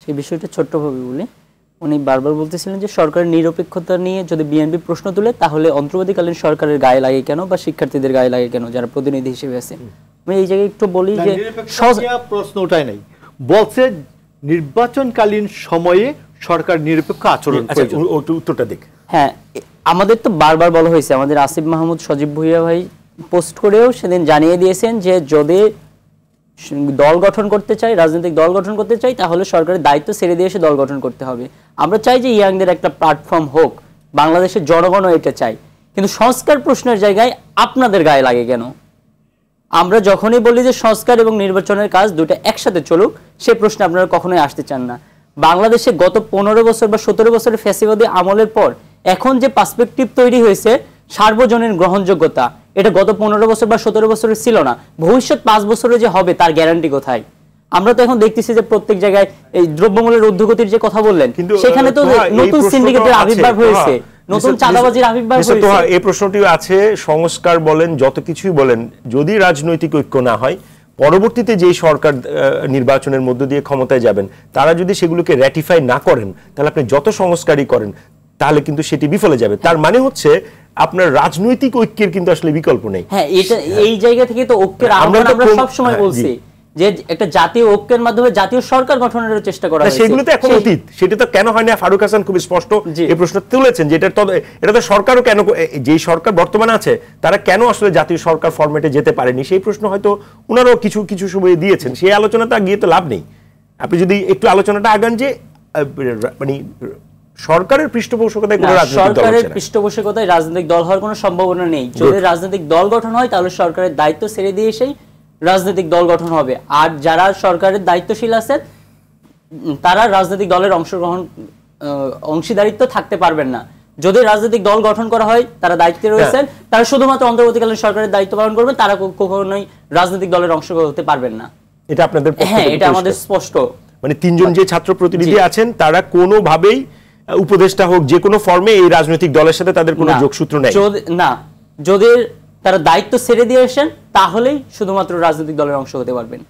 সেই বিষয়টা ছোট্টভাবে বলি। উনি বারবার বলতেছিলেন যে সরকারের নিরপেক্ষতা নিয়ে যদি বিএনপি প্রশ্ন তুলে তাহলে অন্তর্বর্তীকালীন সরকারের গায়ে লাগে কেন বা শিক্ষার্থীদের গায়ে লাগে কেন যারা প্রতিনিধি হিসেবে আছেন। আমি এই জায়গায় একটু বলি যে প্রশ্ন ওটাই নাই, বলছে নির্বাচনকালীন সময়ে সরকার নিরপেক্ষ আচরণ উত্তরটা দেখ। হ্যাঁ, আমাদের তো বারবার বলা হয়েছে, আমাদের আসিফ মাহমুদ সজীব ভুইয়া ভাই পোস্ট করেও সেদিন জানিয়ে দিয়েছেন যে যদি দল গঠন করতে চাই, রাজনৈতিক দল গঠন করতে চাই, তাহলে সরকারের দায়িত্ব ছেড়ে দিয়ে এসে দল গঠন করতে হবে। আমরা চাই যে ইয়াংদের একটা প্ল্যাটফর্ম হোক, বাংলাদেশের জনগণও এটা চাই, কিন্তু সংস্কার প্রশ্নের জায়গায় আপনাদের গায়ে লাগে কেন? আমরা যখনই বলি যে সংস্কার এবং নির্বাচনের কাজ দুটো একসাথে চলুক, সে প্রশ্নে আপনারা কখনোই আসতে চান না। বাংলাদেশে গত 15 বছর বা 17 বছরের ফ্যাসিবাদী আমলের পর এখন যে পার্সপেক্টিভ তৈরি হয়েছে সার্বজনীন গ্রহণযোগ্যতা, এটা গত 15 বছর বা 17 বছরের ছিল না। ভবিষ্যৎ 5 বছরে যে হবে তার গ্যারান্টি কোথায়? আমরা তো এখন দেখতেছি যে প্রত্যেক জায়গায় এই দ্রব্যমূল্যের ঊর্ধ্বগতির যে কথা বললেন, সেখানে তো নতুন সিন্ডিকেটের আবির্ভাব হয়েছে, নতুন চাঁদাবাজির আবির্ভাব হয়েছে। এই প্রশ্নটিও আছে, সংস্কার বলেন যত কিছুই বলেন, যদি রাজনৈতিক ঐক্য না হয়, পরবর্তীতে যে সরকার নির্বাচনের মধ্য দিয়ে ক্ষমতায় যাবেন তারা যদি সেগুলোকে র্যাটিফাই না করেন, তাহলে আপনি যত সংস্কারই করেন তাহলে কিন্তু সেটি বিফলে যাবে। তার মানে হচ্ছে আপনার রাজনৈতিক ঐক্যের কিন্তু আসলে বিকল্প নেই। হ্যাঁ, এটা এই জায়গা থেকে তো ঐক্যের আহ্বান আমরা সব সময় বলছি যে একটা জাতীয় ঐক্যের মাধ্যমে জাতীয় সরকার গঠনের চেষ্টা করা হয়েছে। সেগুলো তো এখন অতীত, সেটা তো কেন হয় না? ফারুক হাসান খুব স্পষ্ট এই প্রশ্ন তুলেছেন যে এটা তো সরকারও কেন, যেই সরকার বর্তমানে আছে তারা কেন আসলে জাতীয় সরকার ফরম্যাটে যেতে পারেনি, সেই প্রশ্ন হয়তো ওনারাও কিছু কিছু সময় দিয়েছেন। সেই আলোচনাটা গিয়ে তো লাভ নেই। আপনি যদি একটু আলোচনাটা আগান যে মানে সরকারের পৃষ্ঠপোষকতায় কোনো রাজনৈতিক দল, সরকারের পৃষ্ঠপোষকতায় রাজনৈতিক দল হওয়ার কোনো সম্ভাবনা নেই। যদি রাজনৈতিক দল গঠন হয় তাহলে সরকারের দায়িত্ব ছেড়ে দিয়ে এসেই রাজনৈতিক দল গঠন হবে। আর যারা সরকারের দায়িত্বশীল আছেন তারা রাজনৈতিক দলের অংশীদারিত্ব থাকতে পারবেন না। যদি রাজনৈতিক দল গঠন করা হয় তারা দায়িত্বে রয়েছেন, তারা শুধুমাত্র অন্তর্বর্তীকালীন সরকারের দায়িত্ব পালন করবেন, তারা কখনোই রাজনৈতিক দলের অংশ হতে পারবেন না। এটা আপনাদের পক্ষে? হ্যাঁ, এটা আমাদের স্পষ্ট। মানে তিনজন যে ছাত্র প্রতিনিধি আছেন তারা কোনোভাবেই উপদেষ্টা হোক যে কোনো ফর্মে এই রাজনৈতিক দলের সাথে তাদের কোনো যোগসূত্র নেই না। যদি তারা দায়িত্ব ছেড়ে দিয়ে আসেন তাহলেই শুধুমাত্র রাজনৈতিক দলের অংশ হতে পারবেন।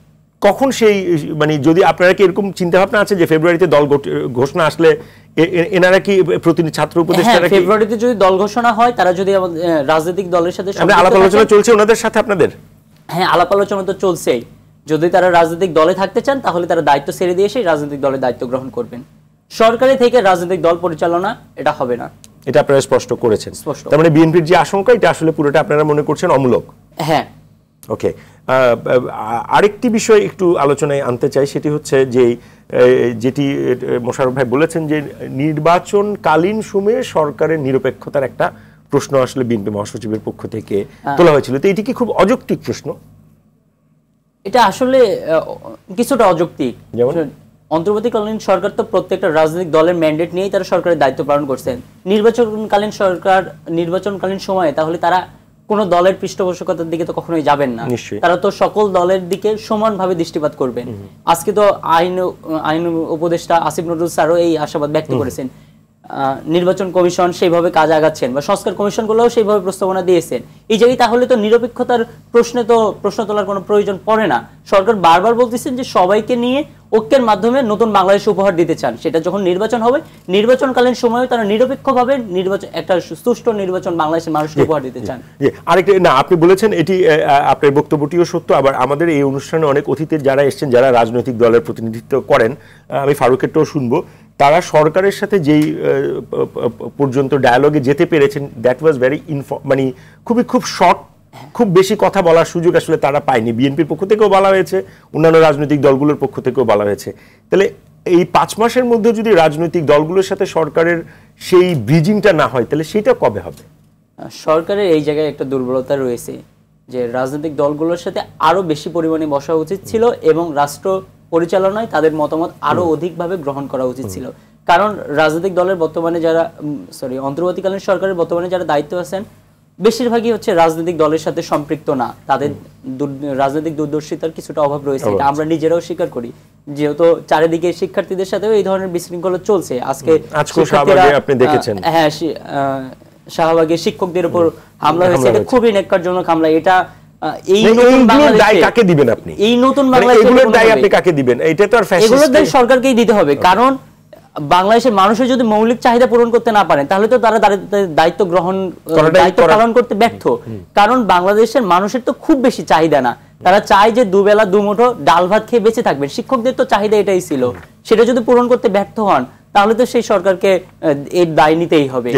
কখন সেই, মানে যদি আপনারা কি এরকম চিন্তা ভাবনা আছে যে ফেব্রুয়ারিতে দল ঘোষণা আসলে এনারা কি প্রতিনিধি ছাত্র উপদেষ্টারা, ফেব্রুয়ারিতে যদি দল ঘোষণা হয় তারা যদি রাজনৈতিক দলের সাথে আলাপ আলোচনা চলছে ওনাদের সাথে আপনাদের? হ্যাঁ, আলাপ আলোচনা তো চলছেই। যদি তারা রাজনৈতিক দলে থাকতে চান তাহলে তারা দায়িত্ব ছেড়ে দিয়ে এসে রাজনৈতিক দলের দায়িত্ব গ্রহণ করবেন। সরকারি থেকে রাজনৈতিক দল পরিচালনা এটা হবে না, এটা আপনারা স্পষ্ট করেছেন। তার মানে বিএনপির যে আশঙ্কা এটা আসলে পুরোটা আপনারা মনে করছেন অমূলক? হ্যাঁ। ওকে, আরেকটি বিষয় একটু আলোচনায় আনতে চাই, সেটি হচ্ছে যে যেটি মোশাররফ ভাই বলেছেন যে নির্বাচনকালীন সময়ে সরকারের নিরপেক্ষতার একটা প্রশ্ন আসলে বিএনপি মহাসচিবের পক্ষ থেকে তোলা হয়েছিল। তো এটি কি খুব অযৌক্তিক প্রশ্ন? এটা আসলে কিছুটা অযৌক্তিক। যেমন অন্তর্বর্তীকালীন সরকার তো প্রত্যেকটা রাজনৈতিক দলের ম্যান্ডেট নিয়েই তারা সরকারের দায়িত্ব পালন করছেন। নির্বাচনকালীন সময়ে তাহলে তারা কোন দলের পৃষ্ঠপোষকতার দিকে তো কখনোই যাবেন না, তারা তো সকল দলের দিকে সমানভাবে দৃষ্টিপাত করবেন। আজকে তো আইন উপদেষ্টা আসিফ নজরুল স্যারও এই আশাবাদ ব্যক্ত করেছেন। নির্বাচন কমিশন সেইভাবে কাজ আগাচ্ছেন বা সংস্কার কমিশনগুলোও সেইভাবে প্রস্তাবনা দিয়েছেন। এই জায়গায় তাহলে তো নিরপেক্ষতার প্রশ্ন তোলার কোনো প্রয়োজন পড়ে না। সরকার বারবার বলতেছেন যে সবাইকে নিয়ে ঐক্যের মাধ্যমে নতুন বাংলাদেশ উপহার দিতে চান। সেটা যখন নির্বাচন হবে, নির্বাচনকালীন সময়ে তারা নিরপেক্ষভাবে একটা সুষ্ঠু নির্বাচন বাংলাদেশের মানুষকে উপহার দিতে চান। আরেকটা না, আপনি বলেছেন এটি আপনার বক্তব্যটিও সত্য। আবার আমাদের এই অনুষ্ঠানে অনেক অতিথি যারা এসেছেন যারা রাজনৈতিক দলের প্রতিনিধিত্ব করেন, আমি ফারুকেরটাও শুনবো, তারা সরকারের সাথে যেই পর্যন্ত ডায়ালগে যেতে পেরেছেন দ্যাট ওয়াজ ভেরি মানে খুব শর্ট, খুব বেশি কথা বলার সুযোগ আসলে তারা পায়নি। বিএনপির পক্ষ থেকেও বলা হয়েছে, অন্যান্য রাজনৈতিক দলগুলোর পক্ষ থেকেও বলা হয়েছে। তাহলে এই 5 মাসের মধ্যে যদি রাজনৈতিক দলগুলোর সাথে সরকারের সেই ব্রিজিংটা না হয় তাহলে সেটা কবে হবে? সরকারের এই জায়গায় একটা দুর্বলতা রয়েছে যে রাজনৈতিক দলগুলোর সাথে আরো বেশি পরিমাণে বসা উচিত ছিল এবং রাষ্ট্র পরিচালনায় তাদের মতামত আরো অধিকভাবে গ্রহণ করা উচিত ছিল। কারণ রাজনৈতিক দলের বর্তমানে যারা অন্তর্বর্তীকালীন সরকারের বর্তমানে যারা দায়িত্ব আছেন বেশিরভাগই হচ্ছে রাজনৈতিক দলের সাথে সম্পৃক্ত না। তাদের রাজনৈতিক দূরদর্শিতার কিছুটা অভাব রয়েছে, এটা আমরা নিজেরাও স্বীকার করি। যেহেতু চারিদিকে শিক্ষার্থীদের সাথেও এই ধরনের বিশৃঙ্খলা চলছে। আজকে আপনি দেখেছেন, হ্যাঁ, শাহবাগে শিক্ষকদের উপর হামলা হয়েছে, এটা খুবই ন্যাক্কারজনক হামলা। এটা এই নতুন বাংলাদেশে দায় কাকে দিবেন আপনি? এই নতুন মানে বাংলাদেশে এগুলোর দায় আপনি কাকে দিবেন? এটা তো আর ফ্যাসিস্ট, এগুলোর দায় সরকারকেই দিতে হবে। কারণ বাংলাদেশের মানুষের যদি মৌলিক চাহিদা পূরণ করতে না পারেন তাহলে তো তারা দায়িত্ব পালন করতে ব্যর্থ। কারণ বাংলাদেশের মানুষের তো খুব বেশি চাহিদা না, তারা চায় যে দুবেলা দুমুঠো ডাল ভাত খেয়ে বেঁচে থাকবেন। শিক্ষকদের তো চাহিদা এটাই ছিল, সেটা যদি পূরণ করতে ব্যর্থ হন তাহলে তো সেই সরকারকে এর দায় নিতেই হবে।